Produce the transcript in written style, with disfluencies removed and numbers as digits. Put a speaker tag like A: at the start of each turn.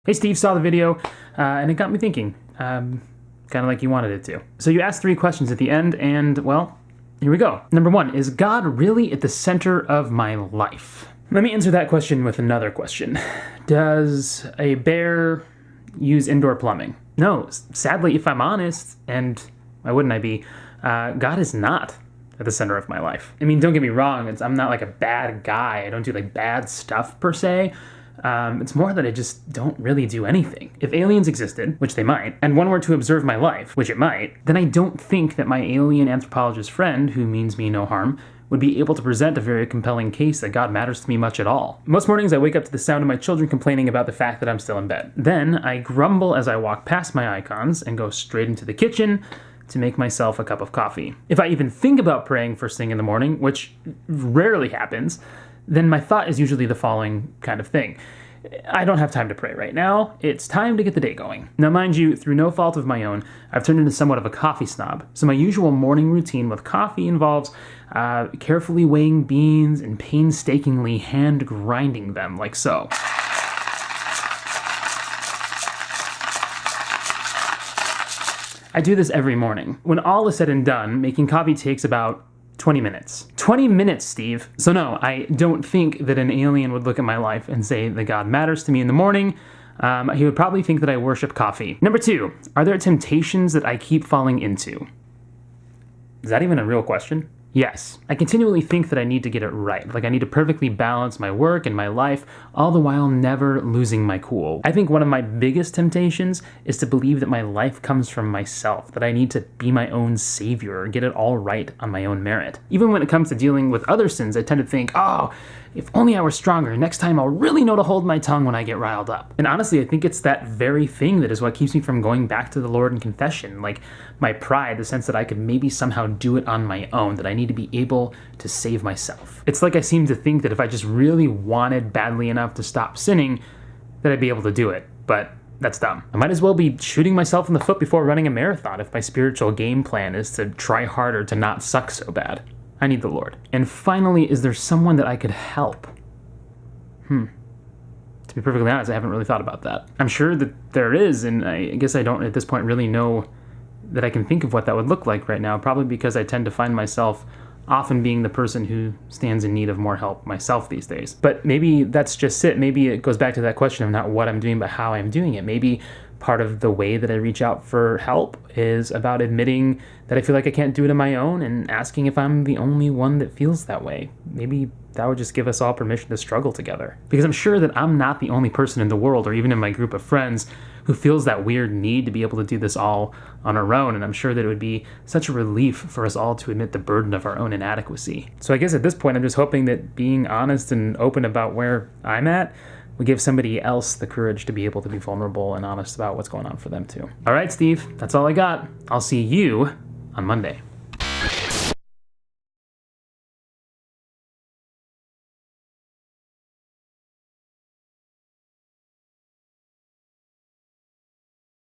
A: Hey Steve, saw the video, and it got me thinking, kind of like you wanted it to. So you asked 3 questions at the end, and well, here we go. Number 1, is God really at the center of my life? Let me answer that question with another question. Does a bear use indoor plumbing? No, sadly, if I'm honest, and why wouldn't I be, God is not at the center of my life. I mean, don't get me wrong, I'm not like a bad guy. I don't do like bad stuff per se. It's more that I just don't really do anything. If aliens existed, which they might, and one were to observe my life, which it might, then I don't think that my alien anthropologist friend, who means me no harm, would be able to present a very compelling case that God matters to me much at all. Most mornings I wake up to the sound of my children complaining about the fact that I'm still in bed. Then I grumble as I walk past my icons and go straight into the kitchen to make myself a cup of coffee. If I even think about praying first thing in the morning, which rarely happens, then my thought is usually the following kind of thing. I don't have time to pray right now. It's time to get the day going. Now, mind you, through no fault of my own, I've turned into somewhat of a coffee snob. So my usual morning routine with coffee involves carefully weighing beans and painstakingly hand grinding them like so. I do this every morning. When all is said and done, making coffee takes about 20 minutes. 20 minutes, Steve. So no, I don't think that an alien would look at my life and say that God matters to me in the morning. He would probably think that I worship coffee. Number 2, are there temptations that I keep falling into? Is that even a real question? Yes. I continually think that I need to get it right. Like I need to perfectly balance my work and my life, all the while never losing my cool. I think one of my biggest temptations is to believe that my life comes from myself, that I need to be my own savior or get it all right on my own merit. Even when it comes to dealing with other sins, I tend to think, oh, if only I were stronger, next time I'll really know to hold my tongue when I get riled up. And honestly, I think it's that very thing that is what keeps me from going back to the Lord in confession. Like my pride, the sense that I could maybe somehow do it on my own, that I need to be able to save myself. It's like I seem to think that if I just really wanted badly enough to stop sinning, that I'd be able to do it. But that's dumb. I might as well be shooting myself in the foot before running a marathon if my spiritual game plan is to try harder to not suck so bad. I need the Lord. And finally, is there someone that I could help? To be perfectly honest, I haven't really thought about that. I'm sure that there is, and I guess I don't at this point really know that I can think of what that would look like right now, probably because I tend to find myself often being the person who stands in need of more help myself these days. But maybe that's just it. Maybe it goes back to that question of not what I'm doing, but how I'm doing it. Maybe part of the way that I reach out for help is about admitting that I feel like I can't do it on my own and asking if I'm the only one that feels that way. Maybe that would just give us all permission to struggle together. Because I'm sure that I'm not the only person in the world or even in my group of friends who feels that weird need to be able to do this all on our own. And I'm sure that it would be such a relief for us all to admit the burden of our own inadequacy. So I guess at this point, I'm just hoping that being honest and open about where I'm at we give somebody else the courage to be able to be vulnerable and honest about what's going on for them too. All right, Steve, that's all I got. I'll see you on Monday.